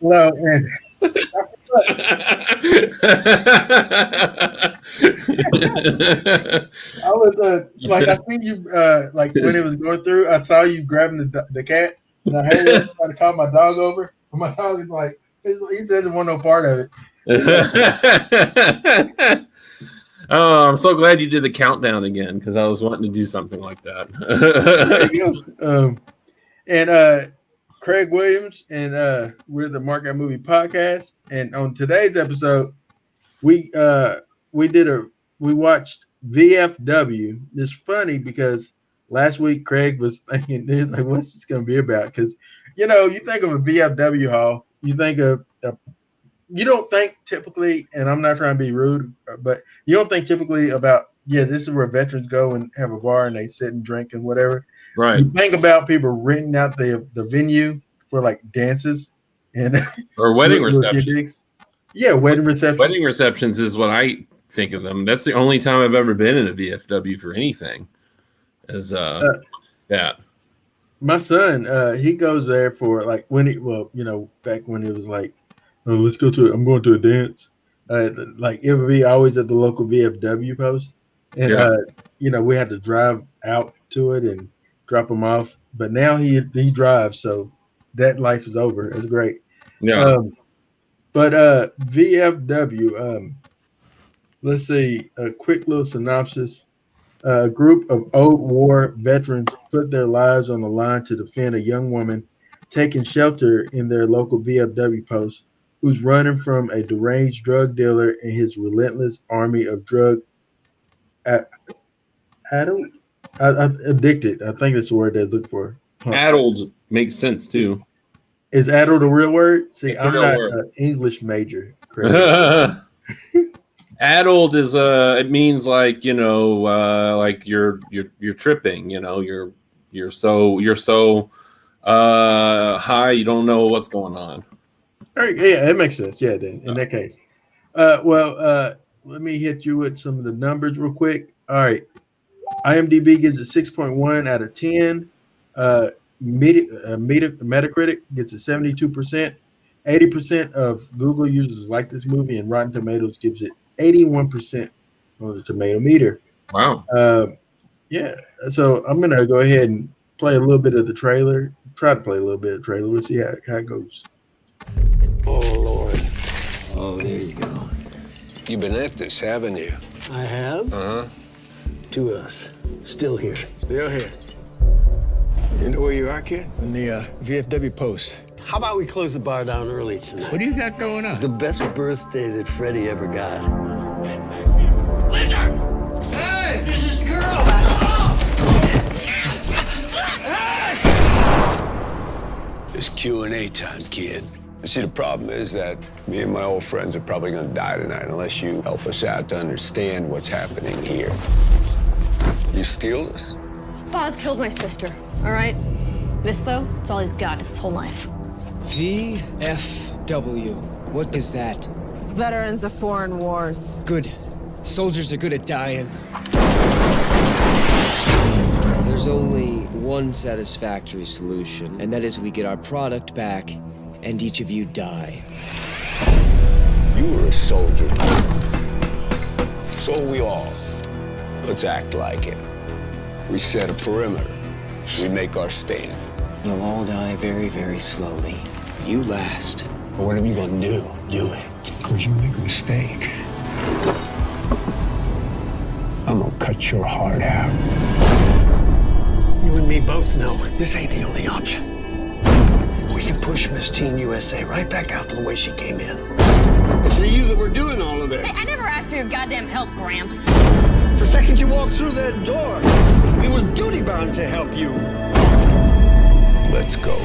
Well, and I was like I seen you like when it was going through. I saw you grabbing the cat, and I hurried up trying to call my dog over. And my dog is like, he doesn't want no part of it. He's like, Oh, I'm so glad you did the countdown again because I was wanting to do something like there that. you go. And Craig Williams, and we're the Markout Movie Podcast. And on today's episode, we we did a we watched VFW. It's funny because last week Craig was thinking, he's like, "What's this going to be about?" Because you think of a VFW hall, you think of you don't think typically, and I'm not trying to be rude, but you don't think typically about, yeah, this is where veterans go and have a bar and they sit and drink and whatever. Right. You think about people renting out the venue for like dances and Or wedding little receptions. gigs. Yeah, wedding receptions. Wedding receptions is what I think of them. That's the only time I've ever been in a VFW for anything. Is that. My son, he goes there for like when back when it was like, oh, let's go to I'm going to a dance. Like it would be always at the local VFW post, and we had to drive out to it and drop him off. But now he drives, so that life is over. It's great. Yeah. But VFW, let's see, a quick little synopsis. A group of old war veterans put their lives on the line to defend a young woman taking shelter in their local VFW post, who's running from a deranged drug dealer and his relentless army of drug addicted. I think that's the word they look for. Addled makes sense too. Is addled a real word? See, It's I'm not an English major. Addled is it means like like you're tripping, you're so high you don't know what's going on. All right, yeah, that makes sense. Yeah, then in that case. Let me hit you with some of the numbers real quick. All right. IMDb gives it 6.1 out of 10. Metacritic gets it 72%. 80% of Google users like this movie, and Rotten Tomatoes gives it 81% on the tomato meter. Wow. Yeah. So I'm gonna go ahead and play a little bit of the trailer. Try to play a little bit of the trailer. We'll see how it goes. Oh Lord. Oh, there you go. You've been at this, haven't you? I have? Uh-huh. 2 of us. Still here. Still here. You know where you are, kid? In the VFW post. How about we close the bar down early tonight? What do you got going on? The best birthday that Freddie ever got. Lizard! Hey, this is Girl! It's Q&A time, kid. You see, the problem is that me and my old friends are probably gonna die tonight unless you help us out to understand what's happening here. You steal this? Foz killed my sister, all right? This, though, it's all he's got his whole life. VFW. What is that? Veterans of Foreign Wars. Good. Soldiers are good at dying. There's only one satisfactory solution, and that is we get our product back, and each of you die. You were a soldier. So we all. Let's act like it. We set a perimeter. We make our stand. You'll all die very, very slowly. You last. But whatever you gonna do, do it. Because you make a mistake, I'm gonna cut your heart out. You and me both know this ain't the only option. We can push Miss Teen USA right back out to the way she came in. It's for you that we're doing all of this. I never asked for your goddamn help, Gramps. The second you walked through that door, we were duty-bound to help you. Let's go.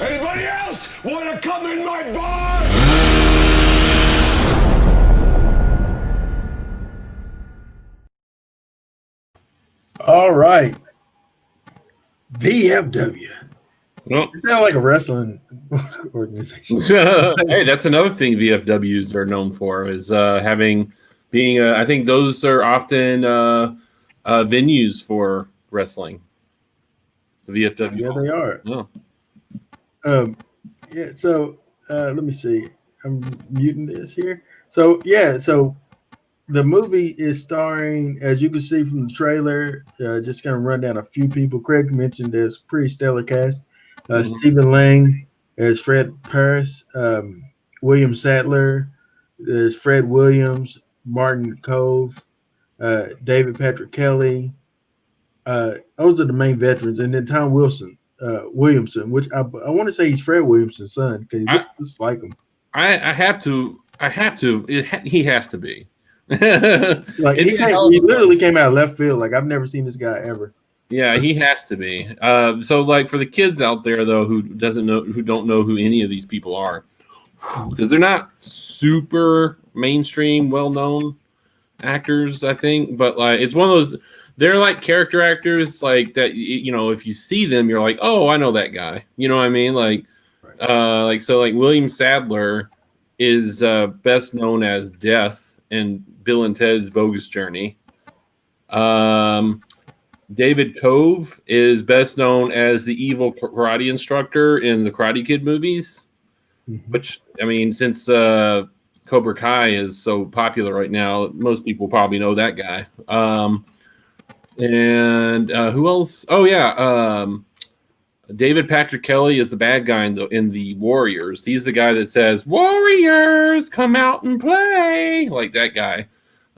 Anybody else want to come in my bar? All right. VFW. Well, It sounds like a wrestling organization. hey, that's another thing VFWs are known for is being. I think those are often venues for wrestling. The VFW. Yeah, they are. Oh. Um, yeah. So let me see. I'm muting this here. So yeah. So the movie is starring, as you can see from the trailer. Just gonna run down a few people. Craig mentioned there's pretty stellar cast. Mhm. Stephen Lang as Fred Paris. William Sadler. There's Fred Williams. Martin Cove. David Patrick Kelly. Those are the main veterans, and then Tom Williamson, which I want to say he's Fred Williamson's son because he I, looks just like him. I have to. He has to be. Like It'd be a hell of he a literally came out of left field. Like I've never seen this guy ever. Yeah, he has to be. So, like for the kids out there though, who don't know who any of these people are, because they're not super mainstream, well known actors, I think. But like, it's one of those. They're like character actors, like that. You know, if you see them, you're like, oh, I know that guy. You know what I mean? Like William Sadler is best known as Death in Bill and Ted's Bogus Journey. David Cove is best known as the evil karate instructor in the Karate Kid movies, which, I mean, since Cobra Kai is so popular right now, most people probably know that guy. And who else? Oh, yeah. David Patrick Kelly is the bad guy in the Warriors. He's the guy that says, "Warriors, come out and play," like that guy.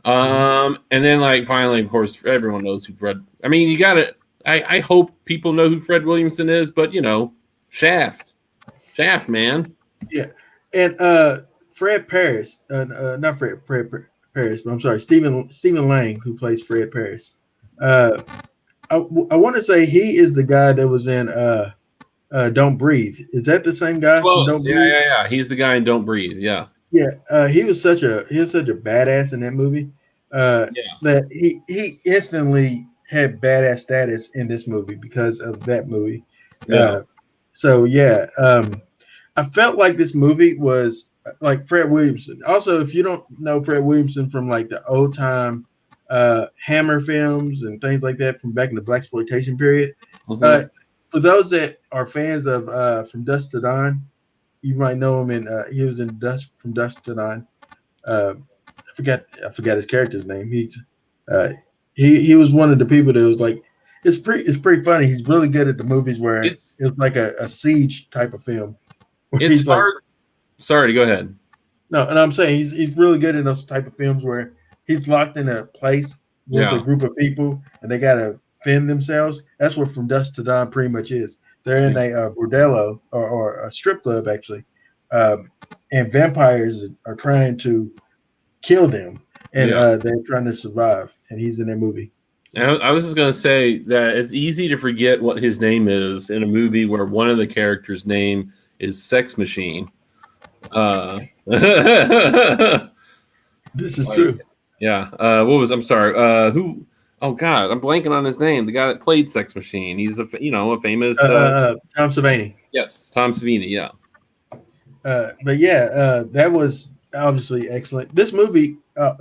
And then like finally, of course, everyone knows who Fred. I mean, you got it. I hope people know who Fred Williamson is, but you know, Shaft, man. Yeah, and Fred Paris, not Fred Paris, but I'm sorry, Stephen Lang, who plays Fred Paris. I want to say he is the guy that was in Don't Breathe. Is that the same guy from Close. Don't Yeah, Breathe? yeah. He's the guy in Don't Breathe. Yeah. Yeah, he was such a badass in that movie. Yeah. That he instantly had badass status in this movie because of that movie. Yeah. So yeah, I felt like this movie was like Fred Williamson. Also, if you don't know Fred Williamson from like the old time Hammer films and things like that from back in the blaxploitation period, Mhm. for those that are fans of From Dusk to Dawn, you might know him in he was in From Dusk to Dawn. I forgot his character's name. Uh, he was one of the people that was like it's pretty funny. He's really good at the movies where it's like a siege type of film. Where It's he's like, hard. Sorry, go ahead. no, and I'm saying he's really good in those type of films where he's locked in a place with a group of people and they gotta fend themselves. That's what From Dusk to Dawn pretty much is. They're in a bordello or a strip club actually, and vampires are trying to kill them, and they're trying to survive. And he's in that movie. I was just going to say that it's easy to forget what his name is in a movie where one of the characters' name is Sex Machine. This is true. Yeah. I'm sorry. Who? Oh God, I'm blanking on his name. The guy that played Sex Machine. He's a famous. Tom Savini. Yes, Tom Savini. Yeah. But yeah, that was obviously excellent. This movie,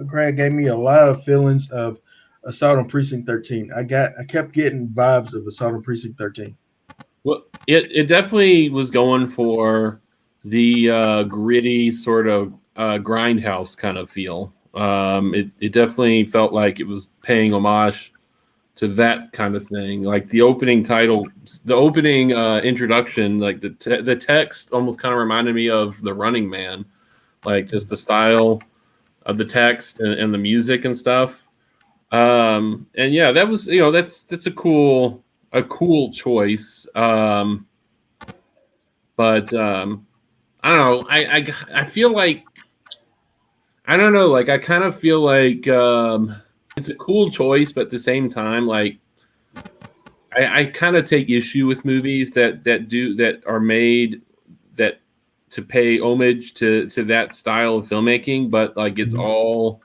Craig, gave me a lot of feelings of Assault on Precinct 13. I kept getting vibes of Assault on Precinct 13. Well, it definitely was going for the gritty sort of grindhouse kind of feel. It definitely felt like it was paying homage to that kind of thing. Like the opening title, the opening introduction, like the text almost kind of reminded me of The Running Man, like just the style of the text and the music and stuff. And yeah, that was that's a cool choice. But I don't know. I feel like I don't know. Like I kind of feel like it's a cool choice, but at the same time, like I kind of take issue with movies that are made that to pay homage to that style of filmmaking, but like it's all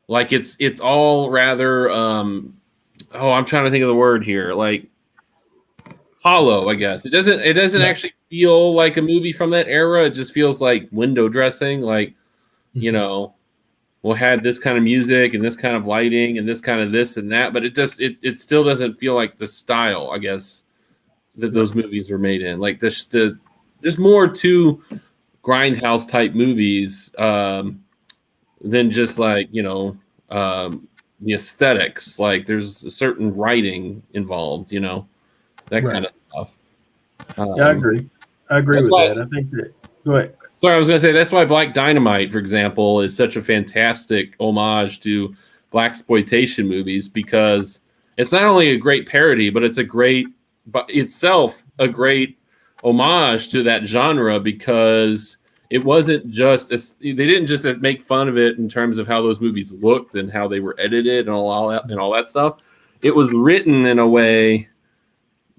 like it's all rather I'm trying to think of the word here. Like hollow, I guess. It doesn't actually feel like a movie from that era. It just feels like window dressing, like, you know, we'll have this kind of music and this kind of lighting and this kind of this and that, but it still doesn't feel like the style, I guess, that those movies were made in. Like there's more to grindhouse type movies than just like, the aesthetics. Like there's a certain writing involved, that Right. kind of stuff. Yeah, I agree. I agree That's with why- that. I think that. Go ahead. Sorry, I was going to say that's why Black Dynamite, for example, is such a fantastic homage to blaxploitation movies, because it's not only a great parody, but it's a great homage to that genre, because it wasn't just they didn't just make fun of it in terms of how those movies looked and how they were edited and all that stuff. It was written in a way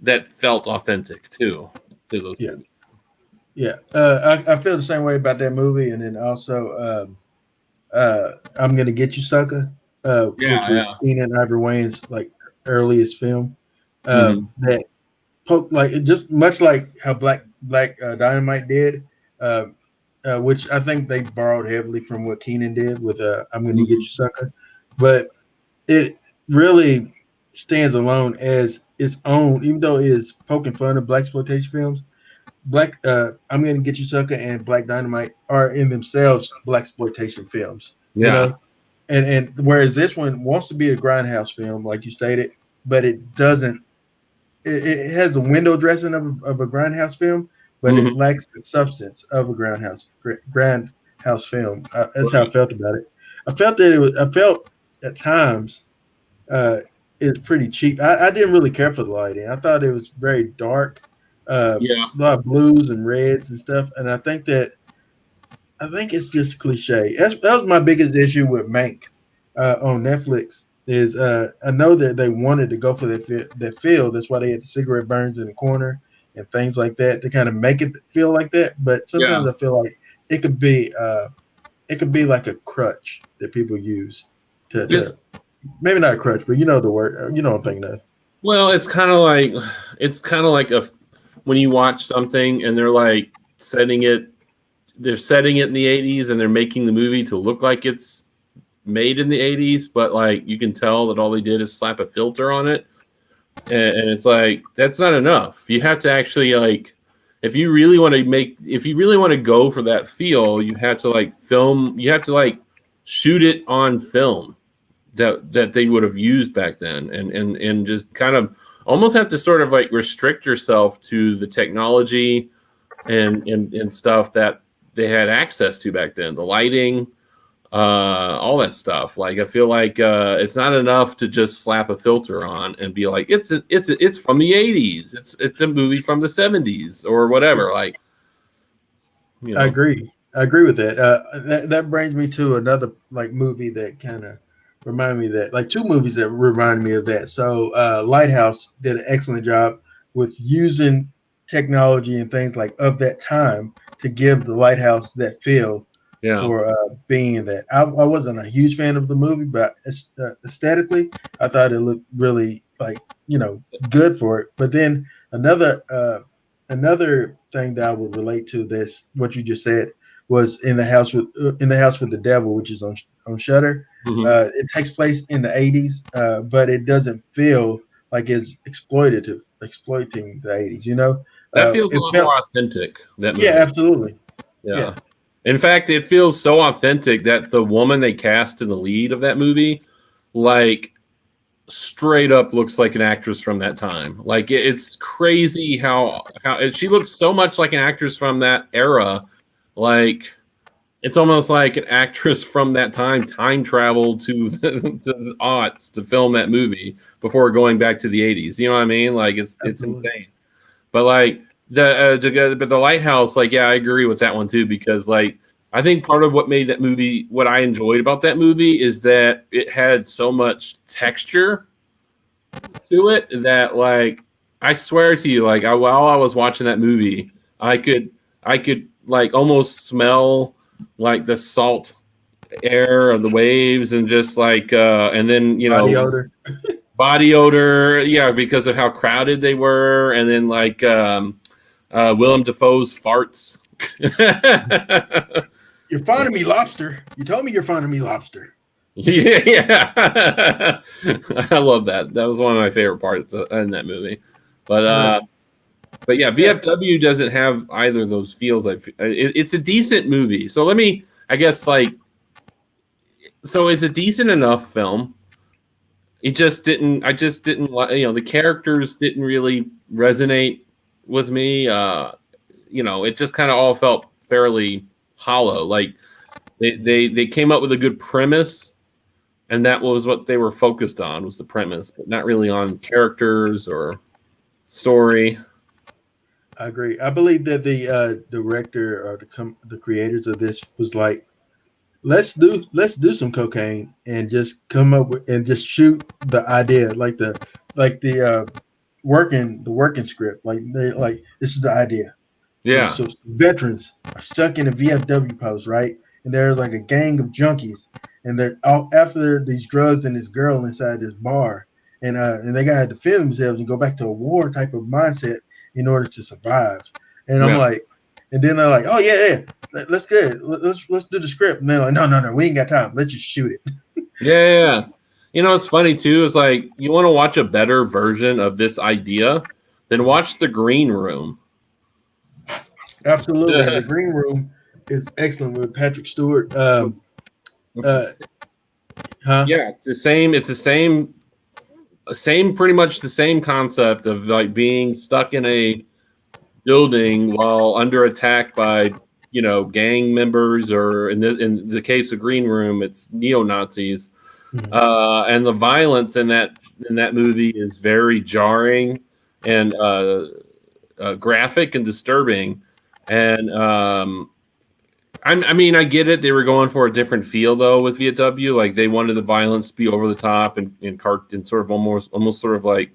that felt authentic too to those movies. Yeah, I feel the same way about that movie, and then also I'm Gonna Get You, Sucker, which was Keenan Ivory Wayans' like earliest film. That like just much like how Black Dynamite did, which I think they borrowed heavily from what Keenan did with I'm Gonna Get You, Sucker, but it really stands alone as its own, even though it is poking fun of blaxploitation films. I'm Gonna Get You, Sucker and Black Dynamite are in themselves blaxploitation films. And whereas this one wants to be a grindhouse film, like you stated, but it doesn't. It has a window dressing of a grindhouse film, but it lacks the substance of a grindhouse film. That's how I felt about it. I felt that I felt at times it's pretty cheap. I didn't really care for the lighting. I thought it was very dark. A lot of blues and reds and stuff, and I think it's just cliche. That was my biggest issue with Mank on Netflix. Is I know that they wanted to go for that feel. That's why they had the cigarette burns in the corner and things like that to kind of make it feel like that. But sometimes I feel like it could be like a crutch that people use to maybe not a crutch, but you know the word. You know what I'm thinking of. Well, it's kind of like when you watch something and they're setting it in the 80s and they're making the movie to look like it's made in the 80s, but like you can tell that all they did is slap a filter on it, and it's like that's not enough. You have to actually if you really want to go for that feel, you have to shoot it on film that they would have used back then, and just kind of almost have to sort of restrict yourself to the technology and stuff that they had access to back then, the lighting, all that stuff. I feel like it's not enough to just slap a filter on and be like it's from the 80s, it's a movie from the 70s or whatever. I agree with that. That brings me to another movie that kind of remind me of that, two movies that remind me of that. So Lighthouse did an excellent job with using technology and things of that time to give the lighthouse that feel for being that. I wasn't a huge fan of the movie, but aesthetically I thought it looked really good for it. But then another thing that I would relate to this, what you just said, was in the house with the devil, which is on Shudder. It takes place in the 80s, but it doesn't feel like it's exploiting the 80s. That feels a lot more authentic. That movie. Yeah, absolutely. Yeah. In fact, it feels so authentic that the woman they cast in the lead of that movie, straight up looks like an actress from that time. It's crazy how she looks so much like an actress from that era. It's almost like an actress from that time traveled to the aughts to film that movie before going back to the 80s. You know what I mean? It's insane. But the Lighthouse, I agree with that one too, because I think part of what made that movie, what I enjoyed about that movie, is that it had so much texture to it that I swear to you, while I was watching that movie, I could almost smell the salt air of the waves and just and then body odor. body odor, yeah, because of how crowded they were, and then like Willem Dafoe's farts. You're fond of me, lobster. You told me you're fond of me, lobster. Yeah. I love that. That was one of my favorite parts in that movie. But yeah, VFW doesn't have either of those feels. It's a decent movie. So let me, I guess, so it's a decent enough film. It just didn't. I just didn't like. The characters didn't really resonate with me. It just kind of all felt fairly hollow. Like they came up with a good premise, and that was what they were focused on, was the premise, but not really on characters or story. I agree. I believe that the director or the creators of this was like, let's do some cocaine and just come up with and just shoot the idea, like the working script. Like this is the idea. Yeah. So veterans are stuck in a VFW post, right? And there's like a gang of junkies, and they're all after these drugs and this girl inside this bar, and they gotta defend themselves and go back to a war type of mindset in order to survive. And I'm Yeah. like, and then they're like, oh yeah, let's good, let's do the script. And they're like, no, we ain't got time. Let's just shoot it. Yeah. It's funny too. Is like, you want to watch a better version of this idea, then watch The Green Room. Absolutely, The Green Room is excellent with Patrick Stewart. Huh? Yeah, it's the same. It's the same, pretty much the same concept of like being stuck in a building while under attack by gang members, or in the case of Green Room, it's neo-Nazis. Mm-hmm. And the violence in that movie is very jarring and graphic and disturbing. And I mean, I get it. They were going for a different feel though with VFW. Like they wanted the violence to be over the top and sort of almost sort of like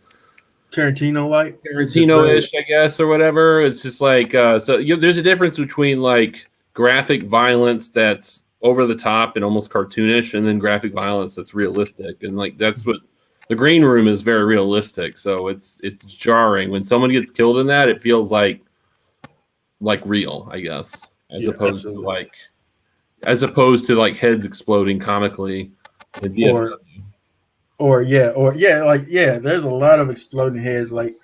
Tarantino-ish, I guess, or whatever. It's just like there's a difference between like graphic violence that's over the top and almost cartoonish, and then graphic violence that's realistic. And like that's what The Green Room is, very realistic. So it's jarring when someone gets killed in that. It feels like real, I guess, as opposed to like heads exploding comically. There's a lot of exploding heads, like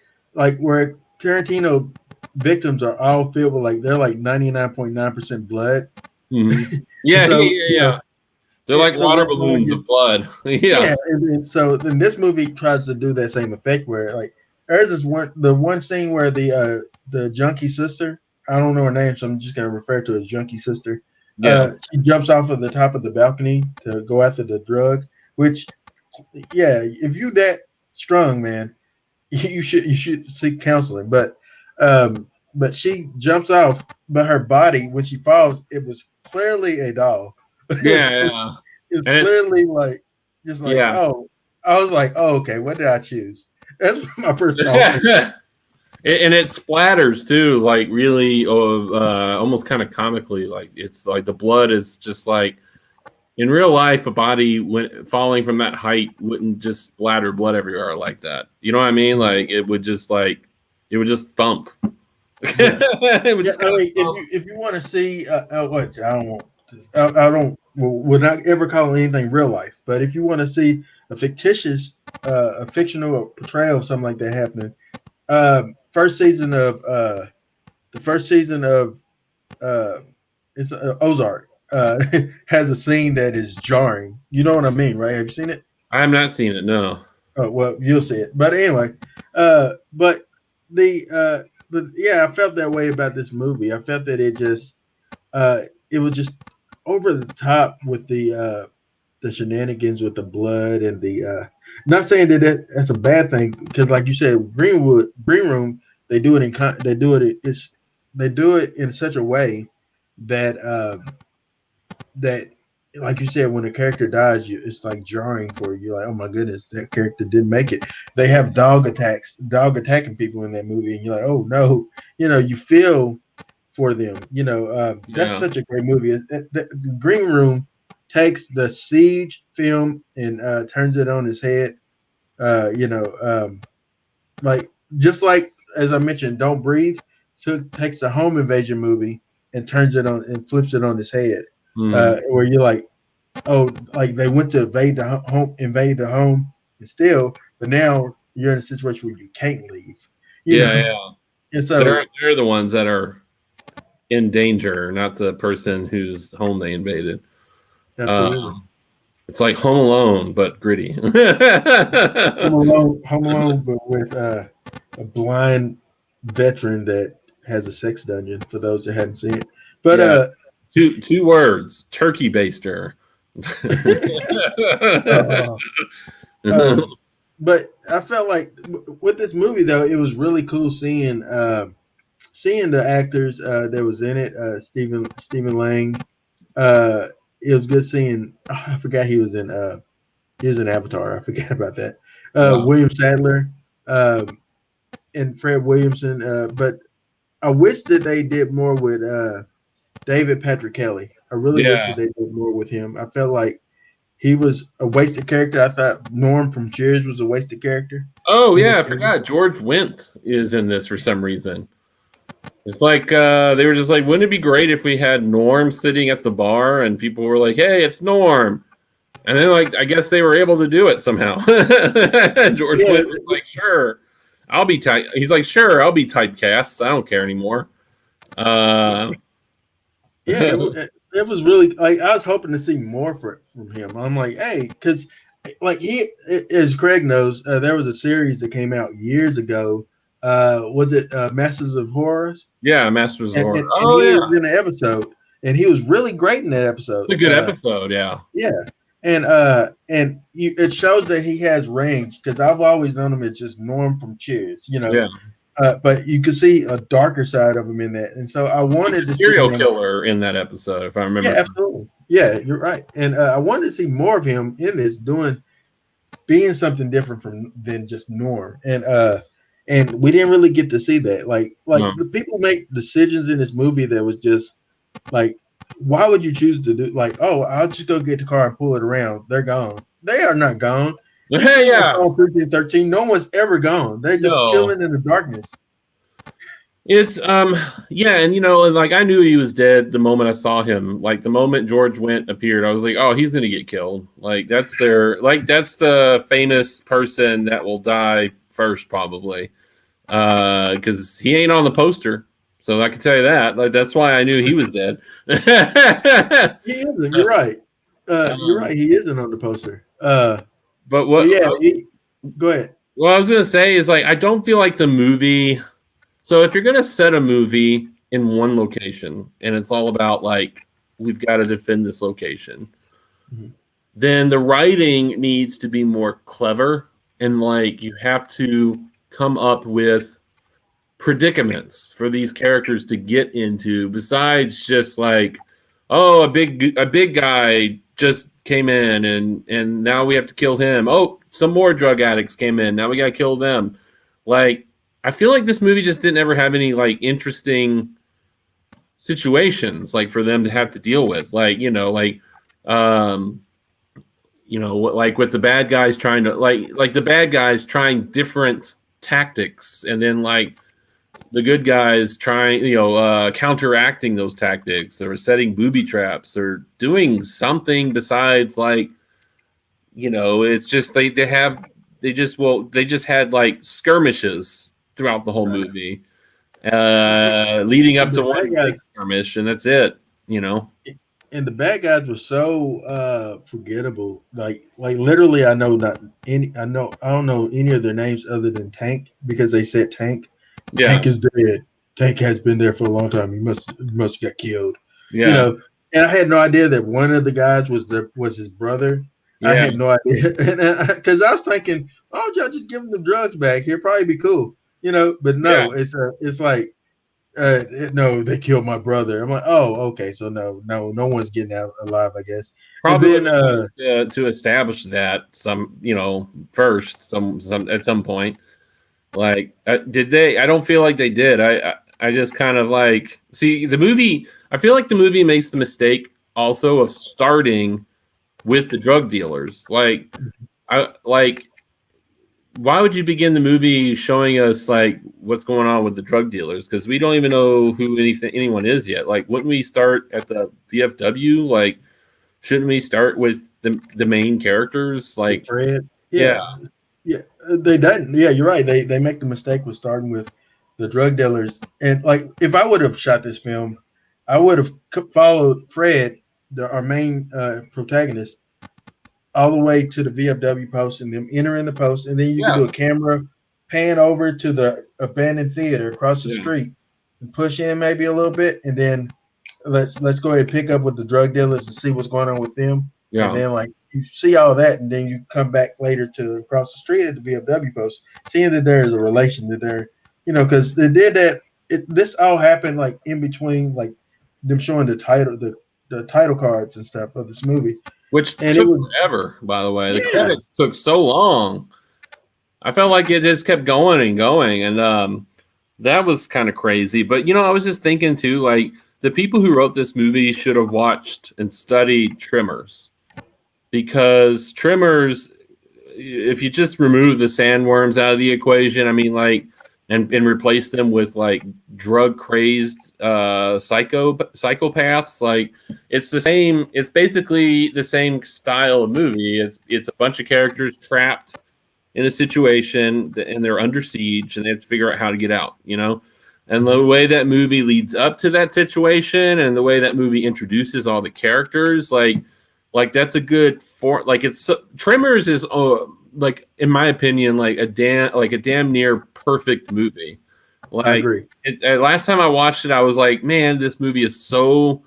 where Tarantino victims are all filled with they're like 99.9% blood. Mm-hmm. Yeah, so, yeah. They're like water balloons of blood. Yeah. And so then this movie tries to do that same effect where there's the one scene where the junkie sister, I don't know her name, so I'm just gonna refer to her as junkie sister. Yeah. She jumps off of the top of the balcony to go after the drug, which, yeah, if you that strong, man, you should seek counseling. But she jumps off, but her body, when she falls, it was clearly a doll. Yeah. It's clearly oh, I was like, oh, okay, what did I choose? That's my first thought. And it splatters too, like really, almost kind of comically. Like it's like the blood is just like, in real life, a body falling from that height wouldn't just splatter blood everywhere like that. You know what I mean? Like it would just thump. Yeah. If you want to see, would not ever call anything real life, but if you want to see a fictional portrayal of something like that happening, first season of it's Ozark has a scene that is jarring. You know what I mean, right? Have you seen it? I have not seen it. No. Oh, well, you'll see it. But anyway, I felt that way about this movie. I felt that it was just over the top with the shenanigans with the blood and the. Not saying that's a bad thing, because, like you said, Green Room, they do it in such a way that like you said, when a character dies, it's like jarring for you. Like, oh my goodness, that character didn't make it. They have dog attacking people in that movie, and you're like, oh no, you feel for them. That's such a great movie. The Green Room takes the Siege film and turns it on its head. You know, like just like as I mentioned, Don't Breathe. So takes a home invasion movie and turns it on and flips it on its head, where you're like, oh, like they went to invade the home, and still, but now you're in a situation where you can't leave. You know, Yeah. and so They're the ones that are in danger, not the person whose home they invaded. absolutely. It's like Home Alone, but gritty. Home Alone, but with a blind veteran that has a sex dungeon. For those that hadn't seen it, but Yeah. Two words: turkey baster. But I felt like with this movie though, it was really cool seeing the actors that was in it. Stephen Lang. It was good seeing. Oh, I forgot he was in Avatar. I forgot about that. Wow. William Sadler and Fred Williamson. But I wish that they did more with David Patrick Kelly. I really wish that they did more with him. I felt like he was a wasted character. I thought Norm from Cheers was a wasted character. Oh yeah, I forgot. George Wendt is in this for some reason. It's like they were just like, wouldn't it be great if we had Norm sitting at the bar and people were like, "Hey, it's Norm," and then like I guess they were able to do it somehow. George Wendt was like, "Sure, I'll be type." He's like, "Sure, I'll be typecast. I don't care anymore." It was really like I was hoping to see more from him. I'm like, hey, because like as Craig knows, there was a series that came out years ago. Was it Masters of Horrors? Yeah, Masters of Horror. And he was in an episode, and he was really great in that episode. It's a good episode, yeah. Yeah, and it shows that he has range because I've always known him as just Norm from Cheers, you know. Yeah. But you could see a darker side of him in that, and so I wanted to see serial killer in that episode, if I remember. Yeah, absolutely. Yeah, you're right, and I wanted to see more of him in this, being something different than just Norm, and we didn't really get to see that. Like the people make decisions in this movie that was just like, why would you choose to do like, oh, I'll just go get the car and pull it around. They're gone. They are not gone. Hey, yeah. 13, no one's ever gone. They're just chilling in the darkness. It's yeah, and you know, like I knew he was dead the moment I saw him. Like the moment George Wendt appeared, I was like, oh, he's gonna get killed. Like that's the famous person that will die first, probably. Because he ain't on the poster. So I can tell you that. Like that's why I knew he was dead. He isn't, you're right. You're right, he isn't on the poster. But what? Go ahead. What I was gonna say is like I don't feel like the movie. So if you're gonna set a movie in one location and it's all about like we've got to defend this location, then the writing needs to be more clever and like you have to come up with predicaments for these characters to get into besides just like, oh, a big guy just came in and now we have to kill him. Oh, some more drug addicts came in. Now we got to kill them. Like, I feel like this movie just didn't ever have any like interesting situations like for them to have to deal with. Like, like with the bad guys trying to like the bad guys trying different tactics and then like the good guys trying, counteracting those tactics or setting booby traps or doing something besides like, it's just they just had like skirmishes throughout the whole movie, leading up to one big skirmish, and that's it, And the bad guys were so forgettable. Like literally, I don't know any of their names other than Tank because they said Tank. Yeah. Tank is dead. Tank has been there for a long time. He must get killed. Yeah. And I had no idea that one of the guys was his brother. Yeah. I had no idea, because I was thinking, oh, y'all just give him the drugs back. He'll probably be cool, But no, it's like, no, they killed my brother. I'm like, oh, okay, so no one's getting out alive, I guess. Probably then, to establish that first, some at some point. Like, did they? I don't feel like they did. I just kind of like see the movie. I feel like the movie makes the mistake also of starting with the drug dealers. why would you begin the movie showing us like what's going on with the drug dealers? Because we don't even know who anyone is yet. Like, wouldn't we start at the VFW? Like, shouldn't we start with the main characters? Like, Fred. yeah, Yeah, they didn't. Yeah, you're right. They make the mistake with starting with the drug dealers. And like, if I would have shot this film, I would have followed Fred, our main protagonist, all the way to the VFW post and them entering the post, and then you can do a camera pan over to the abandoned theater across the street and push in maybe a little bit, and then let's go ahead and pick up with the drug dealers and see what's going on with them. Yeah. And then like you see all that, and then you come back later to across the street at the VFW post, seeing that there is a relation that they're, because they did that. This all happened like in between, like them showing the title cards and stuff of this movie, which and took forever. By the way, the credits took so long. I felt like it just kept going and going, and that was kind of crazy. But I was just thinking too, like the people who wrote this movie should have watched and studied Tremors, because Tremors, if you just remove the sandworms out of the equation, I mean, like, and replace them with like drug crazed psychopaths, like it's the same. It's basically the same style of movie. It's a bunch of characters trapped in a situation and they're under siege and they have to figure out how to get out. And the way that movie leads up to that situation and the way that movie introduces all the characters, like that's a good Tremors is like, in my opinion, like a damn near perfect movie. Like, I agree. Last time I watched it, I was like, man, this movie is so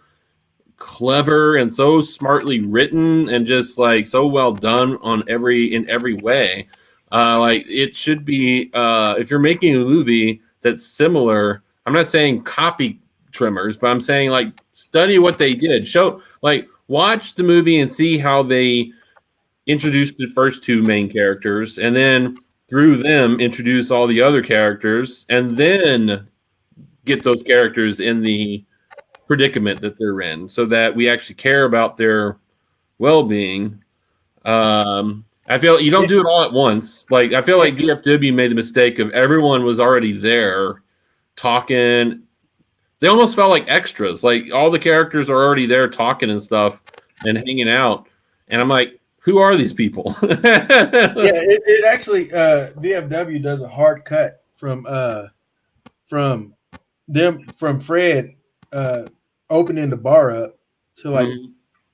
clever and so smartly written and just like so well done in every way. Like it should be, if you're making a movie that's similar, I'm not saying copy Tremors, but I'm saying like study what they did. Watch the movie and see how they introduced the first two main characters, and then through them introduce all the other characters, and then get those characters in the predicament that they're in, so that we actually care about their well-being. I feel you don't do it all at once. Like I feel like VFW made the mistake of everyone was already there talking. They almost felt like extras. Like all the characters are already there talking and stuff and hanging out. And I'm like, who are these people? It actually VFW does a hard cut from Fred opening the bar up to like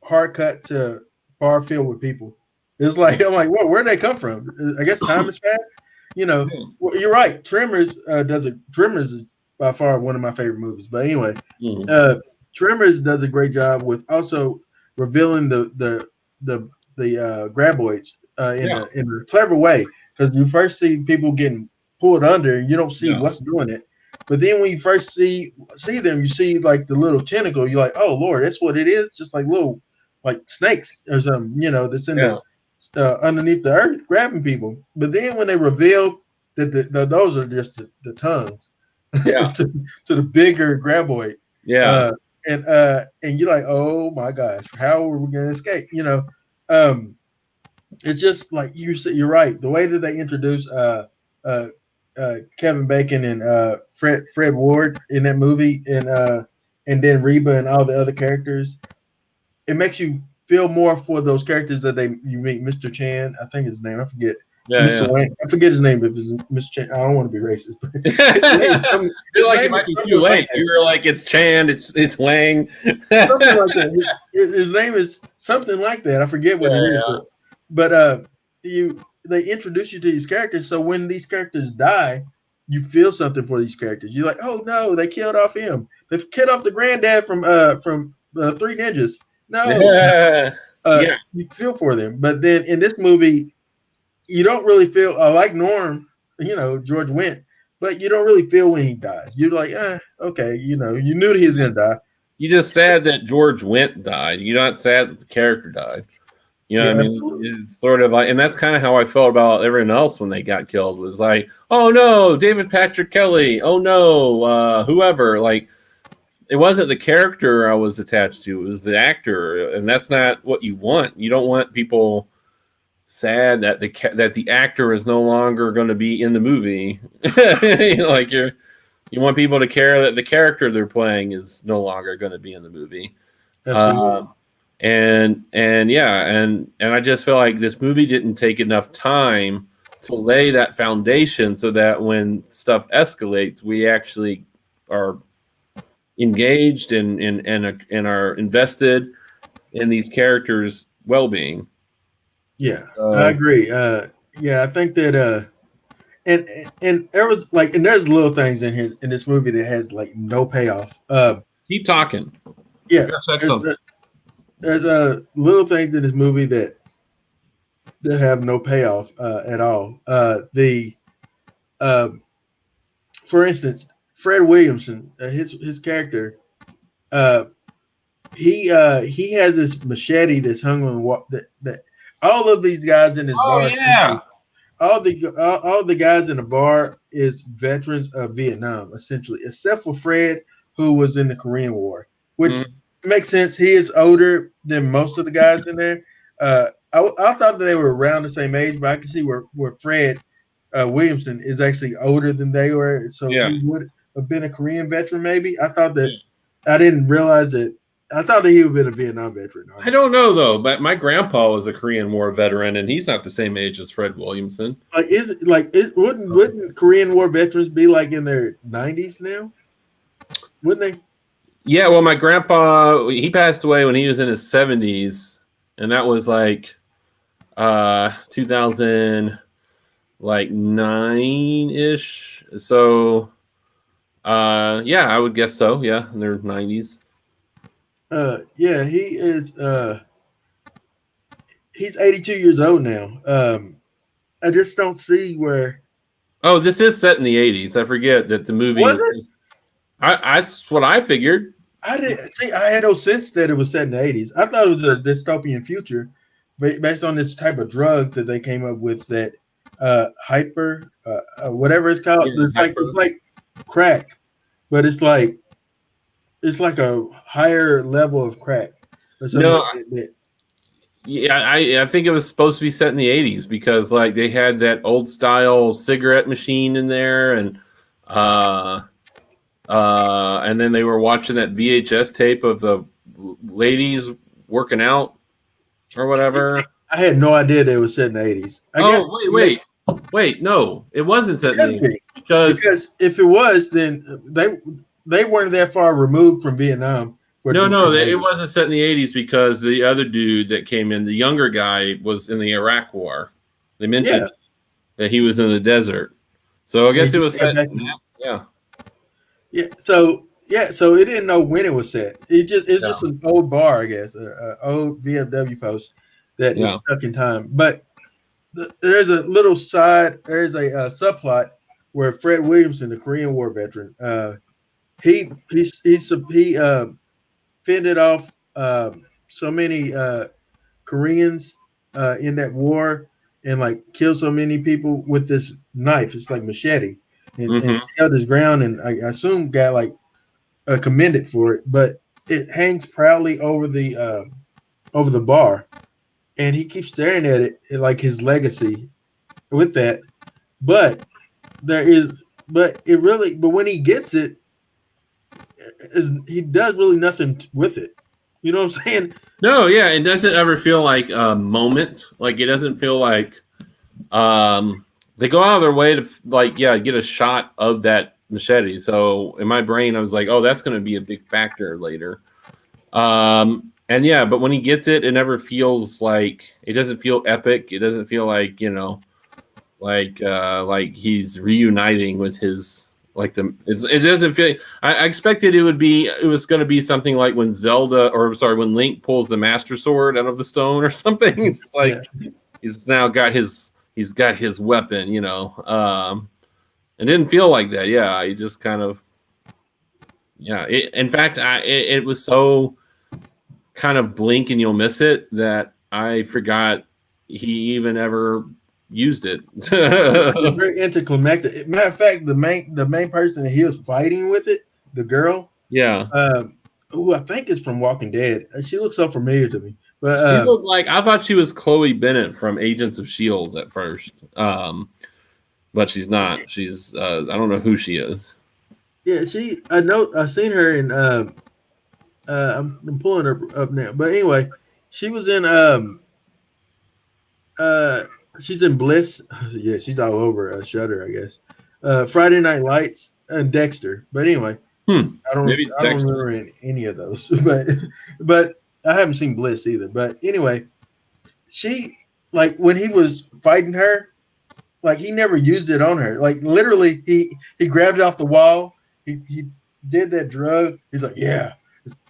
hard cut to bar filled with people. It's like I'm like, whoa, where'd they come from? I guess time is fast. Well, you're right. Tremors Tremors is by far one of my favorite movies. But anyway, Tremors does a great job with also revealing the graboids in a clever way, because you first see people getting pulled under and you don't see what's doing it, but then when you first see them, you see like the little tentacle. You're like, oh Lord, that's what it is, just like little like snakes or something, that's in the underneath the earth grabbing people. But then when they reveal that those are just the tongues to the bigger graboid, and you're like, oh my gosh, how are we gonna escape? It's just like you said. You're right. The way that they introduce Kevin Bacon and Fred Ward in that movie, and then Reba and all the other characters, it makes you feel more for those characters that you meet. Mr. Chan, I think his name. I forget. Mr. Wang. I forget his name. If it's Mr. Chan, I don't want to be racist. But I feel like it might be too late. You were like, it's Chan, it's Wang. Something like that. His name is something like that. I forget what it is. But they introduce you to these characters, so when these characters die, you feel something for these characters. You're like, oh no, they killed off him. They've killed off the granddad from Three Ninjas. No, you feel for them. But then in this movie, you don't really feel like Norm, George Wendt, but you don't really feel when he dies. You're like, okay, you knew that he was gonna die. You just sad that George Wendt died. You're not sad that the character died. What I mean? It's sort of like, and that's kind of how I felt about everyone else when they got killed. Was like, oh no, David Patrick Kelly. Oh no, whoever. Like, it wasn't the character I was attached to. It was the actor, and that's not what you want. You don't want people sad that the actor is no longer going to be in the movie. Like you want people to care that the character they're playing is no longer going to be in the movie. Absolutely. And I just feel like this movie didn't take enough time to lay that foundation so that when stuff escalates, we actually are engaged and are invested in these characters' well-being. Yeah, I agree. Yeah, I think that and there was like, and there's little things in here in this movie that has like no payoff. Keep talking. Yeah, Said something. there's little things in this movie that have no payoff at all. For instance, Fred Williamson, his character, he has this machete that's hung on that all of these guys in this bar. Yeah. All the guys in the bar is veterans of Vietnam, essentially, except for Fred, who was in the Korean War, which makes sense. He is older than most of the guys in there. I thought that they were around the same age, but I can see where Fred Williamson is actually older than they were, so he would have been a Korean veteran. Maybe I thought that. I didn't realize that. I thought that he would have been a Vietnam veteran. I don't know though, but my grandpa was a Korean War veteran, and he's not the same age as Fred Williamson. Wouldn't Korean War veterans be like in their 90s now? Wouldn't they? Yeah, well, my grandpa, he passed away when he was in his 70s, and that was like 2009-ish. So yeah, I would guess so. Yeah, in their 90s. Yeah, he is. He's 82 years old now. I just don't see where. Oh, this is set in the 80s. I forget that the movie. Was it? That's what I figured. I didn't see. I had no sense that it was set in the 80s. I thought it was a dystopian future, based on this type of drug that they came up with. That hyper, whatever it's called. Yeah, it's like crack, but it's like a higher level of crack. Or something like that. Yeah, I think it was supposed to be set in the 80s because like they had that old style cigarette machine in there, and then they were watching that VHS tape of the ladies working out or whatever. I had no idea they were set in the 80s. Wait, no, it wasn't set in the 80s because if it was, then they weren't that far removed from Vietnam. No, it wasn't set in the 80s because the other dude that came in, the younger guy, was in the Iraq War. They mentioned that he was in the desert. So I guess it was set. Yeah. So it didn't know when it was set. It's just an old bar, I guess, an old VFW post that is stuck in time. But there's a little there's a subplot where Fred Williamson, the Korean War veteran, he fended off so many Koreans in that war and like killed so many people with this knife. It's like machete, and held his ground, and I assume got like commended for it. But it hangs proudly over the bar, and he keeps staring at it like his legacy with that. But when he gets it, he does really nothing with it. You know what I'm saying? No, yeah, it doesn't ever feel like a moment. Like it doesn't feel like they go out of their way to get a shot of that machete. So in my brain, I was like, oh, that's going to be a big factor later. But when he gets it, it never feels like, it doesn't feel epic. It doesn't feel like like he's reuniting with his. It doesn't feel. I expected it was going to be something like when when Link pulls the Master Sword out of the stone or something. It's like he's now got his weapon. It didn't feel like that. Yeah, he just kind of. Yeah, in fact, it was so kind of blink and you'll miss it that I forgot he even ever used it. It's very anticlimactic. Matter of fact, the main person that he was fighting with it, the girl, who I think is from Walking Dead. She looks so familiar to me, But She looked like, I thought she was Chloe Bennett from Agents of S.H.I.E.L.D. at first. But she's not. She's I don't know who she is. yeah, I know I've seen her in I'm pulling her up now. But anyway, she was in uh she's in Bliss. Yeah, she's all over Shudder, I guess. Friday Night Lights and Dexter. But anyway, Maybe it's I don't Dexter. remember any of those. But I haven't seen Bliss either. But anyway, she like when he was fighting her, like he never used it on her. Like literally, he grabbed it off the wall. He did that drug. He's like, yeah,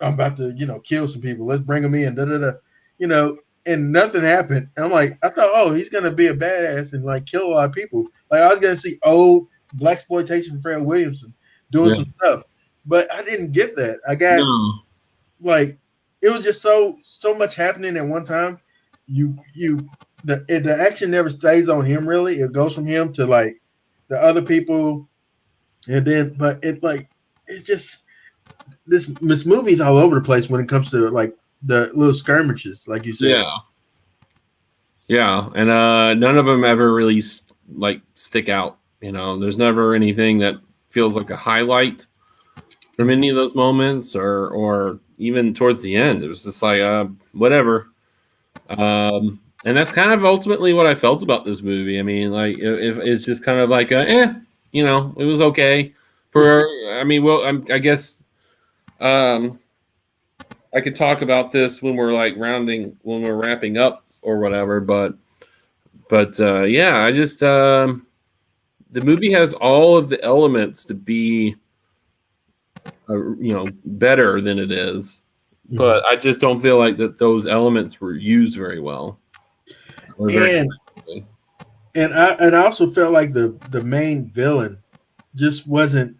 I'm about to kill some people. Let's bring them in. Da da da. You know, and nothing happened. And I'm like, I thought, oh, he's gonna be a badass and like kill a lot of people. Like I was gonna see old blaxploitation Fred Williamson doing Yeah. some stuff, but I didn't get that. I got No. like it was just so much happening at one time. The action never stays on him really. It goes from him to like the other people, and then but it's just this movie's all over the place when it comes to like the little skirmishes, like you said. Yeah, and none of them ever really like stick out. There's never anything that feels like a highlight from any of those moments, or even towards the end. It was just like whatever. And that's kind of ultimately what I felt about this movie. I mean, like if it's just kind of like it was okay. I guess I could talk about this when we're wrapping up or whatever, but yeah, I just the movie has all of the elements to be better than it is, but I just don't feel like that those elements were used very well. And I also felt like the main villain just wasn't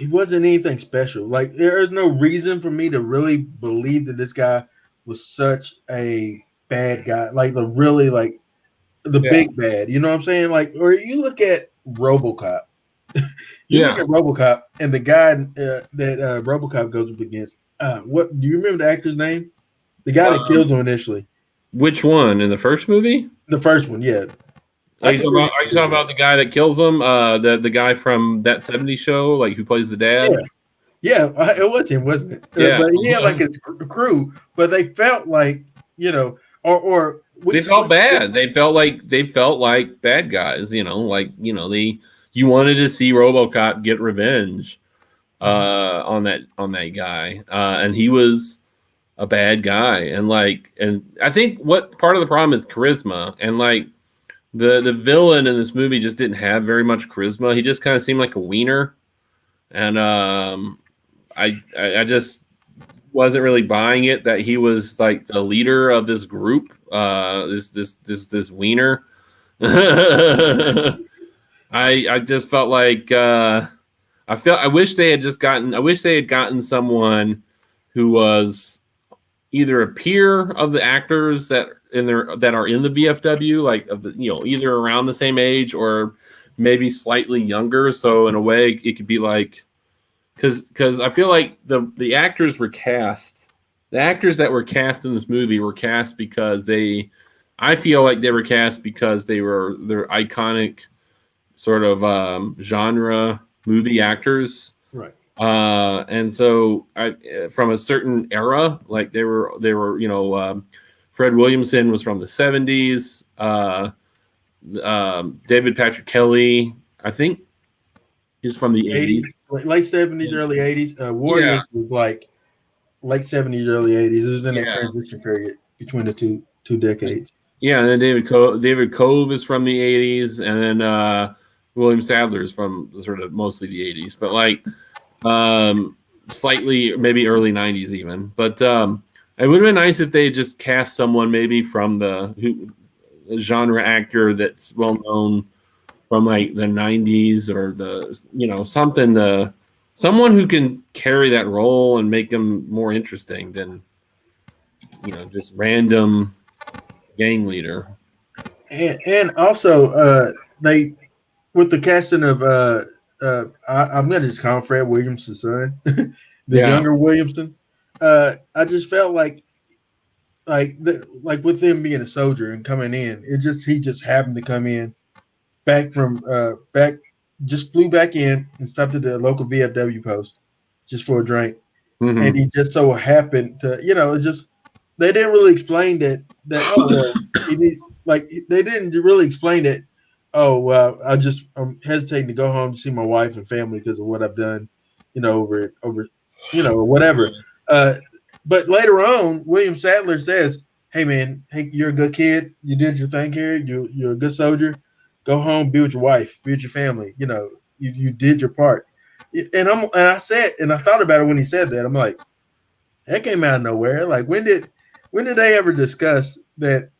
anything special. Like there is no reason for me to really believe that this guy was such a bad guy. Like the really like the big bad. You know what I'm saying? Like, or you look at RoboCop. Look at RoboCop and the guy that RoboCop goes up against. What do you remember the actor's name? The guy that kills him initially. Which one in the first movie? The first one, yeah. Are you talking about the guy that kills him? The guy from that '70s show, like who plays the dad? Yeah, it was him, wasn't it? Yeah, but he had like his crew, but they felt like or they felt bad. They felt like bad guys. You wanted to see RoboCop get revenge on that guy, and he was a bad guy. And I think what part of the problem is charisma, and like the villain in this movie just didn't have very much charisma. He just kind of seemed like a wiener, and I just wasn't really buying it that he was like the leader of this group. This wiener. I just felt like I wish they had gotten someone who was either a peer of the actors that are in the VFW, like either around the same age or maybe slightly younger. So in a way, it could be like, because I feel like the actors were cast. The actors that were cast in this movie were cast because I feel like they were cast because they're iconic sort of genre movie actors. Right. And so from a certain era, like they were Fred Williamson was from the 70s. David Patrick Kelly, I think, is from the 80s. Late 70s, early 80s. Warriors was like late 70s, early 80s. It was in that transition period between the two decades. Yeah, and then David Cove is from the 80s, and then William Sadler is from sort of mostly the 80s, but like slightly maybe early 90s even. But it would have been nice if they just cast someone maybe from the genre actor that's well known from like the 90s or someone who can carry that role and make them more interesting than just random gang leader. And also they with the casting of I'm gonna just call him Fred Williamson's son, the younger Williamson. I just felt like like with them being a soldier and coming in, he just happened to come in back from back just flew back in and stopped at the local VFW post just for a drink, and Mm-hmm. he just so happened to it just they didn't really explain that oh well he needs like they didn't really explain it. Oh well, I'm hesitating to go home to see my wife and family because of what I've done, over or whatever. Uh, but later on, William Sadler says, "Hey man, hey, you're a good kid. You did your thing here. You're a good soldier. Go home, be with your wife, be with your family. You did your part." And I thought about it when he said that. I'm like, that came out of nowhere. Like when did they ever discuss that?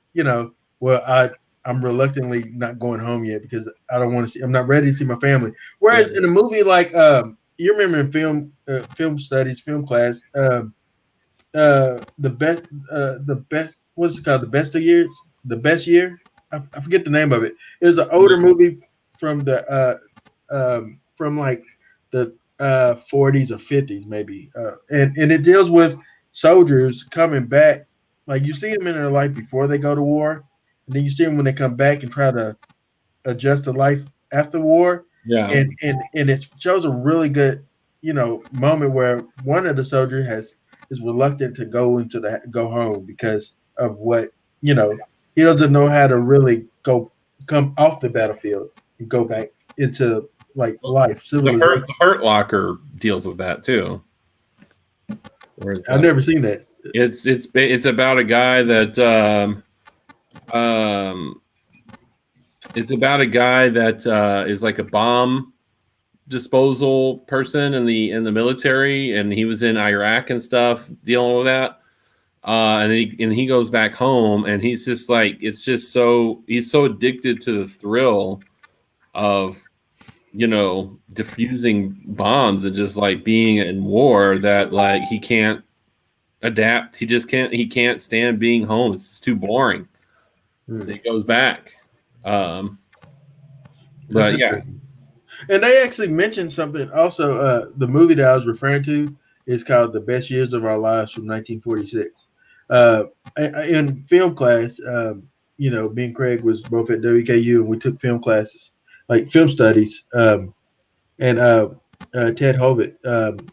Well, I'm reluctantly not going home yet because I don't want to see. I'm not ready to see my family. Whereas in a movie like you remember in film studies, film class, the best what's it called, the best year. I forget the name of it. It was an older movie from from like the 40s or 50s maybe, and it deals with soldiers coming back. Like you see them in their life before they go to war, and then you see them when they come back and try to adjust to life after war. Yeah. And it shows a really good moment where one of the soldiers is reluctant to go home because of what he doesn't know how to really come off the battlefield and go back into like life civilization. The Hurt Locker deals with that too. Where I've never seen that. it's about a guy that um it's about a guy that is like a bomb disposal person in the military, and he was in Iraq and stuff dealing with that. And he goes back home, and he's just like he's so addicted to the thrill of diffusing bombs and just like being in war that like he can't adapt. He can't stand being home. It's just too boring. So he goes back. But yeah. And they actually mentioned something also. The movie that I was referring to is called The Best Years of Our Lives from 1946. In film class, me and Craig was both at WKU, and we took film classes, like film studies. And Ted Hovitt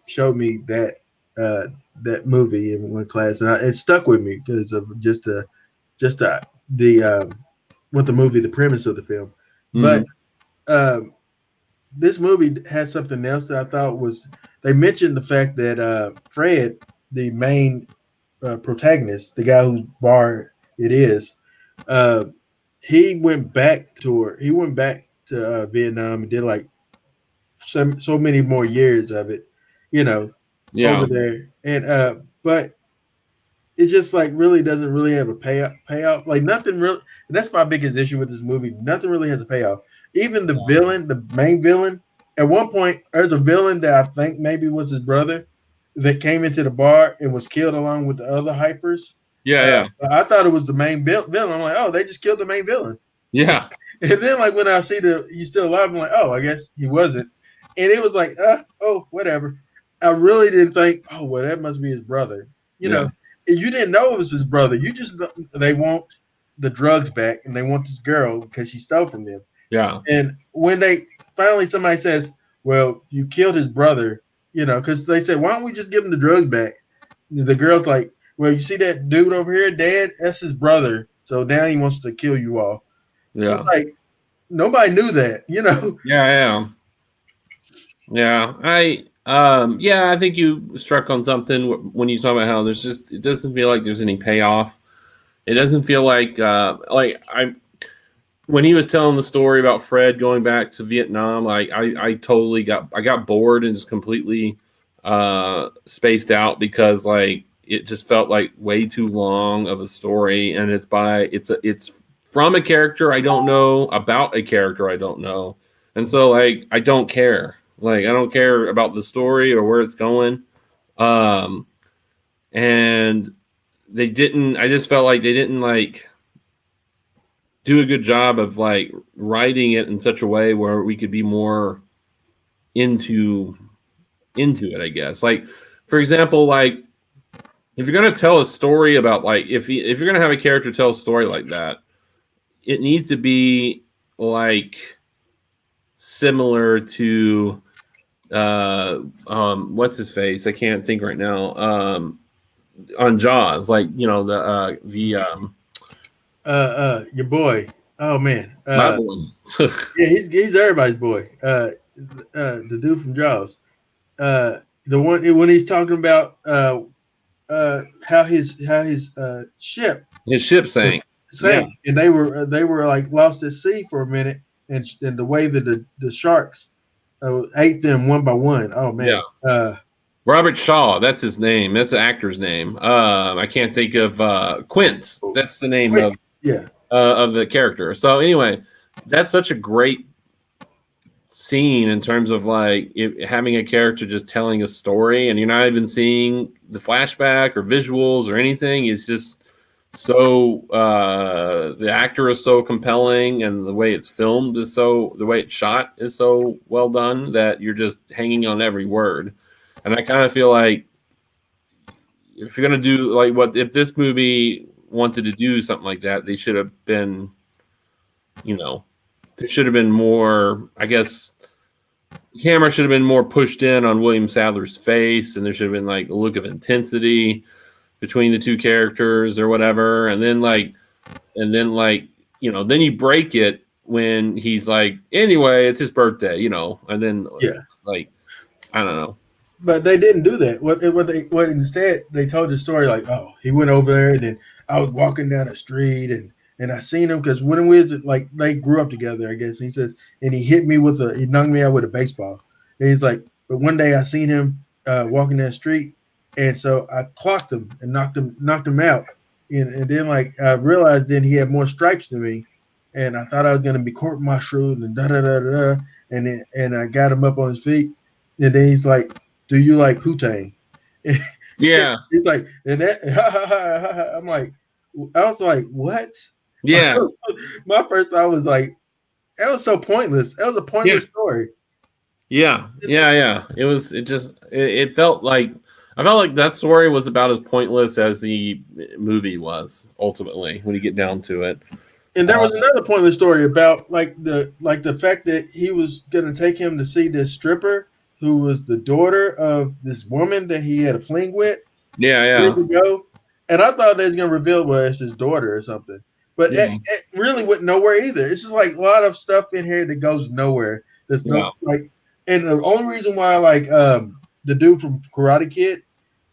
showed me that movie in one class, and it stuck with me because of the what the premise of the film. Mm-hmm. But this movie has something else that I thought was. They mentioned the fact that Fred, the main protagonist, the guy whose bar it is, he went back to Vietnam and did like so many more years of it, over there. And but it just like really doesn't really have a payoff. Like nothing really. And that's my biggest issue with this movie. Nothing really has a payoff. Even the villain, the main villain, at one point there's a villain that I think maybe was his brother that came into the bar and was killed along with the other hypers. Yeah. I thought it was the main villain. I'm like, oh, they just killed the main villain. Yeah. And then like when I see he's still alive, I'm like, oh, I guess he wasn't. And it was like, oh, whatever. I really didn't think, oh, well, that must be his brother. And you didn't know it was his brother. You just they want the drugs back, and they want this girl because she stole from them. Yeah. And when somebody says, well, you killed his brother, because they said, why don't we just give him the drugs back? The girl's like, well, you see that dude over here, Dad? That's his brother. So now he wants to kill you all. Yeah. Like nobody knew that, Yeah. I think you struck on something when you talk about how it doesn't feel like there's any payoff. It doesn't feel like when he was telling the story about Fred going back to Vietnam, like I totally got bored and just completely spaced out because like it just felt like way too long of a story, and it's from a character I don't know about a character I don't know, and so like I don't care. Like I don't care about the story or where it's going, and they didn't. I just felt like they didn't like do a good job of like writing it in such a way where we could be more into it. I guess, like for example, like if you're gonna tell a story about like if you're gonna have a character tell a story like that, it needs to be like similar to what's his face? I can't think right now. On Jaws, like Your boy. Oh man. my boy. Yeah, he's everybody's boy. The dude from Jaws. The one when he's talking about how his ship His ship sank. sank, and they were like lost at sea for a minute, and the way that the sharks ate them one by one. Oh man. Yeah. Robert Shaw, that's his name. That's the actor's name. I can't think of Quint. That's the name of the character. So anyway, that's such a great scene in terms of like having a character just telling a story, and you're not even seeing the flashback or visuals or anything. It's just so the actor is so compelling, and the way it's filmed is the way it's shot is so well done that you're just hanging on every word. And I kind of feel like if you're gonna do like if this movie wanted to do something like that, they should have been, there should have been more. I guess the camera should have been more pushed in on William Sadler's face, and there should have been like a look of intensity between the two characters or whatever. And then then you break it when he's like, anyway, it's his birthday, and then I don't know. But they didn't do that. What instead they told the story like, oh, he went over there, and then I was walking down the street, and I seen him because when we was like they grew up together, I guess. And he says, and he knocked me out with a baseball. And he's like, but one day I seen him walking down the street, and so I clocked him and knocked him out. And then like I realized then he had more stripes than me, and I thought I was gonna be court-martialed and da da da da. And I got him up on his feet, and then he's like, do you like Wu-Tang? Yeah. He's like, and that, I'm like, I was like, what? Yeah. My first thought was like, that was so pointless. That was a pointless story. Yeah. Yeah. It felt like, I felt like that story was about as pointless as the movie was ultimately when you get down to it. And there was another pointless story about the fact that he was going to take him to see this stripper who was the daughter of this woman that he had a fling with. Yeah. Years ago. And I thought they was going to reveal, well, it's his daughter or something. But it really went nowhere either. It's just like a lot of stuff in here that goes nowhere. There's no and the only reason why the dude from Karate Kid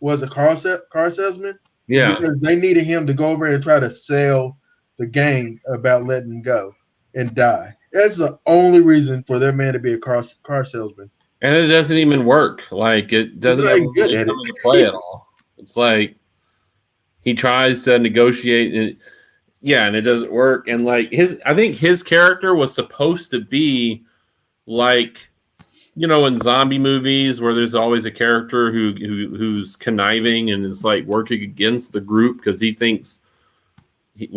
was a car salesman, because they needed him to go over and try to sell the gang about letting him go and die. That's the only reason for their man to be a car salesman. And it doesn't even work. Like it doesn't even really come into play at all. It's like he tries to negotiate and it doesn't work. And like I think his character was supposed to be like, in zombie movies where there's always a character who's conniving and is like working against the group because he thinks it's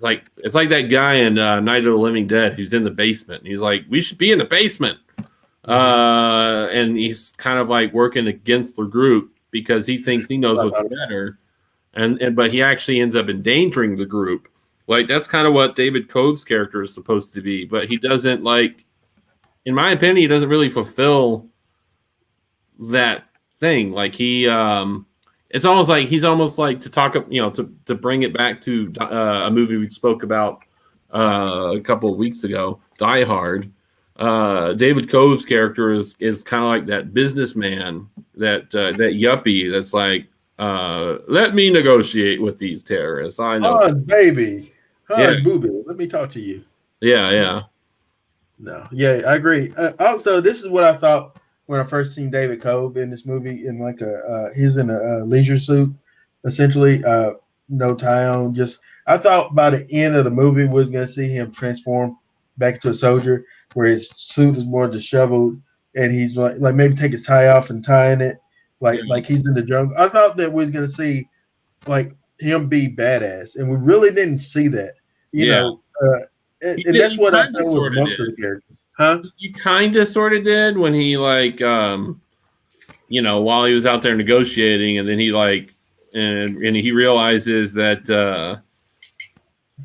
like that guy in Night of the Living Dead who's in the basement. And he's like, we should be in the basement. And he's kind of like working against the group because he thinks he knows what's better. But he actually ends up endangering the group. Like that's kind of what David Cove's character is supposed to be, but he doesn't in my opinion, he doesn't really fulfill that thing. Like it's almost like he's almost like to talk up, to bring it back to a movie we spoke about a couple of weeks ago, Die Hard. David Cove's character is kind of like that businessman, that yuppie that's like, let me negotiate with these terrorists. I know. Hi, baby. Hi, booby. Let me talk to you. Yeah. No. Yeah, I agree. Also, this is what I thought when I first seen David Cove in this movie in he's in a leisure suit, essentially, no tie on. I thought by the end of the movie we was going to see him transform back to a soldier where his suit is more disheveled and he's like maybe take his tie off and tie in it like he's in the jungle. I thought that we was going to see like him be badass, and we really didn't see that. You know, and that's what I felt with most of the characters. Huh? You kind of sort of did when he while he was out there negotiating, and then he and he realizes that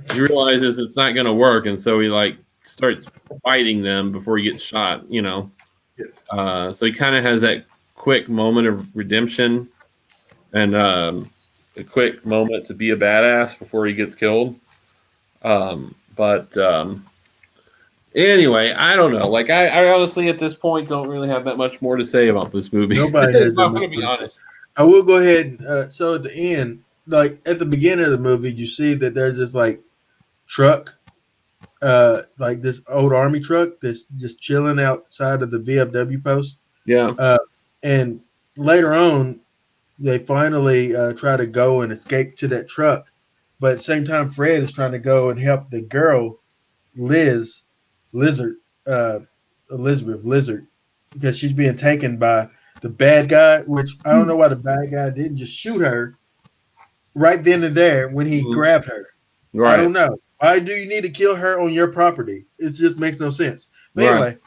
it's not going to work, and so he starts fighting them before he gets shot. So he kind of has that quick moment of redemption and a quick moment to be a badass before he gets killed. But anyway, I don't know. Like I honestly at this point don't really have that much more to say about this movie. Nobody has I'm that going to much be more to say. honest. I will go ahead. So at the end, like at the beginning of the movie, you see that there's this like truck, like this old army truck that's just chilling outside of the VFW post. Yeah. And later on, they finally try to go and escape to that truck. But at the same time, Fred is trying to go and help the girl, Lizard, Elizabeth Lizard, because she's being taken by the bad guy, which I don't know why the bad guy didn't just shoot her right then and there when he grabbed her. Right. I don't know. Why do you need to kill her on your property? It just makes no sense. But Right.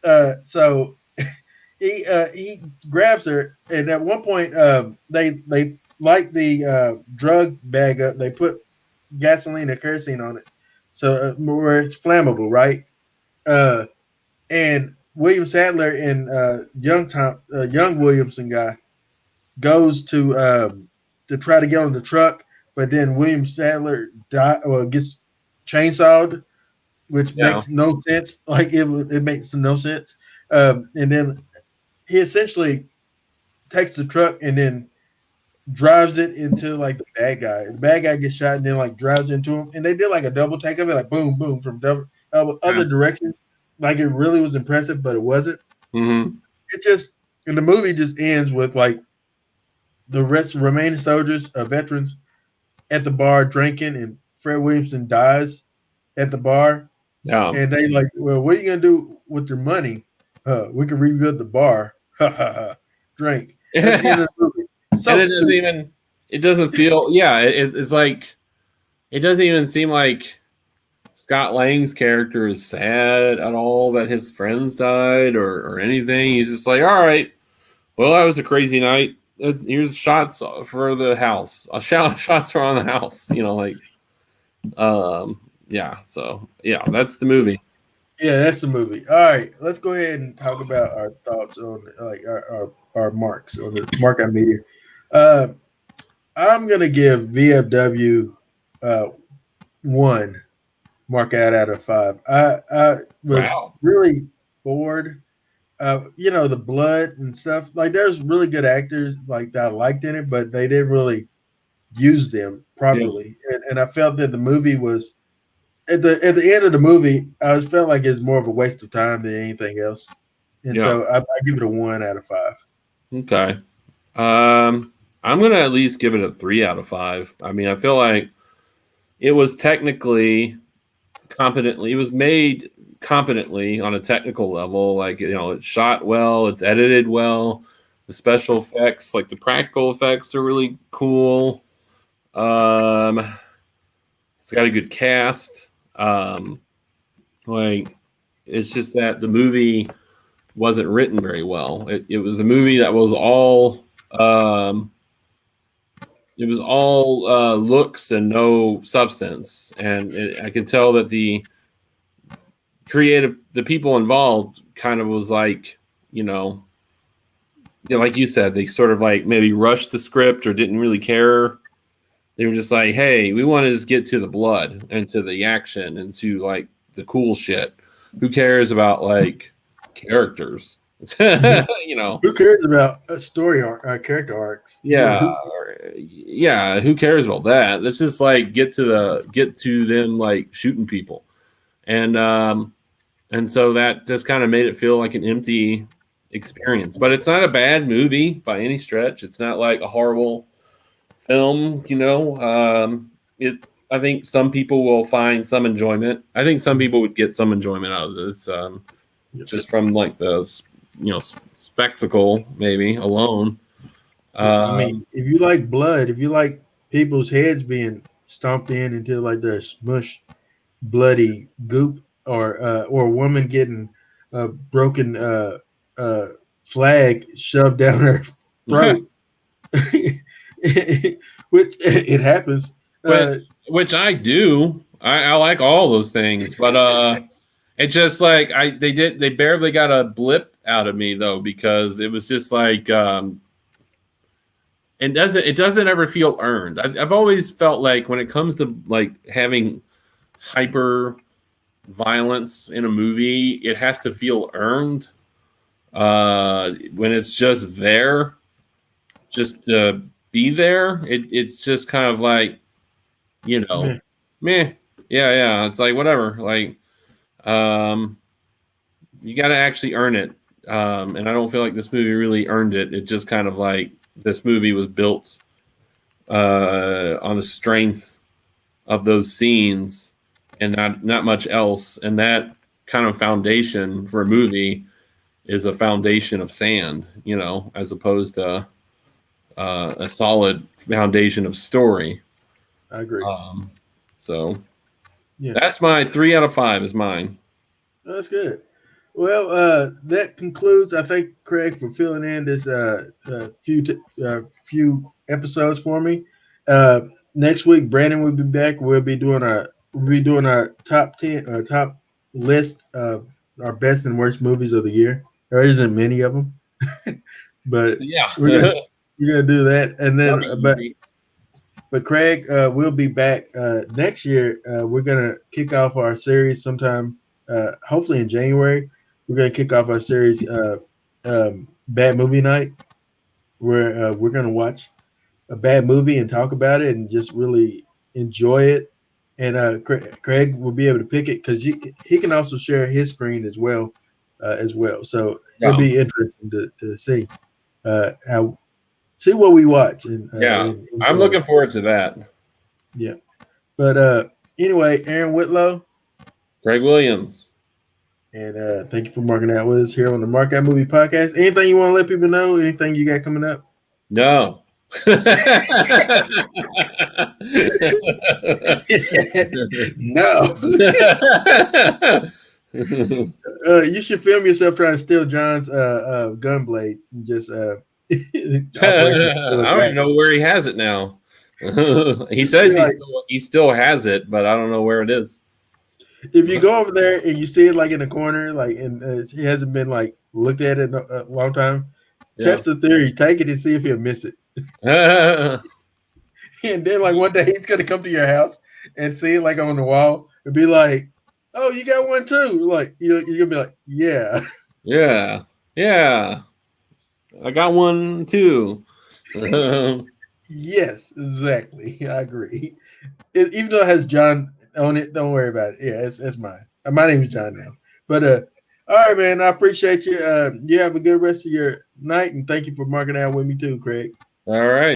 anyway, so he grabs her, and at one point they light the drug bag up. They put gasoline and kerosene on it, so where it's flammable, right? And William Sadler and young Williamson guy goes to try to get on the truck, but then William Sadler gets chainsawed, which makes no sense. Like it makes no sense. And then he essentially takes the truck and then drives it into like the bad guy. The bad guy gets shot and then like drives into him. And they did like a double take of it, like boom, boom from other directions. Like it really was impressive, but it wasn't. Mm-hmm. It just and the movie just ends with like the remaining soldiers, veterans, at the bar drinking, and Fred Williamson dies at the bar. Yeah. And they like, well, what are you gonna do with your money? We can rebuild the bar. Drink. That's the end of the movie. So and it doesn't feel. Yeah, it's like it doesn't even seem like Scott Lang's character is sad at all that his friends died or anything. He's just like, all right, well, that was a crazy night. Here's shots for the house. Shots around the house. Yeah. So yeah, that's the movie. Yeah, that's the movie. All right, let's go ahead and talk about our thoughts on like our marks on the Markout media. I'm gonna give VFW 1 Markout out of 5. I was really bored. The blood and stuff. Like there's really good actors like that I liked in it, but they didn't really use them properly. Yeah. And I felt that the movie was at the end of the movie, I felt like it's more of a waste of time than anything else. And so I give it a 1 out of 5. Okay. I'm gonna at least give it a 3 out of 5. I mean, I feel like it was technically competently. It was made competently on a technical level. Like it's shot well, it's edited well. The special effects, like the practical effects, are really cool. It's got a good cast. Like it's just that the movie wasn't written very well. It was a movie that was all looks and no substance, and I could tell that the people involved kind of was like, like you said, they sort of like maybe rushed the script or didn't really care. They were just like, hey, we want to just get to the blood and to the action and to like the cool shit. Who cares about like characters? Who cares about a story arc, character arcs? Yeah, yeah. Who cares about that? Let's just like get to them like shooting people, and so that just kind of made it feel like an empty experience. But it's not a bad movie by any stretch. It's not like a horrible film. I think some people will find some enjoyment. I think some people would get some enjoyment out of this, just from like the spectacle maybe alone. I mean, if you like blood, if you like people's heads being stomped into like the smush, bloody goop, or a woman getting broken flag shoved down her throat, which it happens. Which I do. I like all those things, but it just like they barely got a blip out of me though, because it was just like it doesn't ever feel earned. I've always felt like when it comes to like having hyper violence in a movie, it has to feel earned. When it's just there, just to be there, it's just kind of like, meh. Yeah. It's like whatever. Like, you got to actually earn it. And I don't feel like this movie really earned it. It just kind of like this movie was built on the strength of those scenes and not much else. And that kind of foundation for a movie is a foundation of sand, as opposed to a solid foundation of story. I agree. So that's my 3 out of 5 is mine. That's good. Well, that concludes, I thank Craig for filling in this few episodes for me. Next week, Brandon will be back. We'll be doing our top 10, top list of our best and worst movies of the year. There isn't many of them, but yeah, we're gonna do that. And then, but Craig will be back next year. We're gonna kick off our series sometime, hopefully in January. We're gonna kick off our series, Bad Movie Night, where we're gonna watch a bad movie and talk about it and just really enjoy it. And Craig will be able to pick it because he can also share his screen as well. So it'll be interesting to see see what we watch. And I'm looking forward to that. Yeah, but anyway, Aaron Whitlow, Craig Williams, and thank you for marking out with us here on the Markout Movie Podcast. Anything you want to let people know? Anything you got coming up? No. No. You should film yourself trying to steal John's gun blade and just I don't even know where he has it now. He says he still has it, but I don't know where it is. If you go over there and you see it like in the corner, like and it hasn't been like looked at in a long time, test the theory, take it and see if he'll miss it. And then like one day he's gonna come to your house and see it like on the wall and be like, "Oh, you got one too?" Like you're gonna be like, "Yeah, yeah, I got one too." Yes, exactly. I agree. Even though it has John on it, don't worry about it. Yeah, it's mine. My name is John now. But all right, man. I appreciate you. You have a good rest of your night, and thank you for marking out with me too, Craig. All right.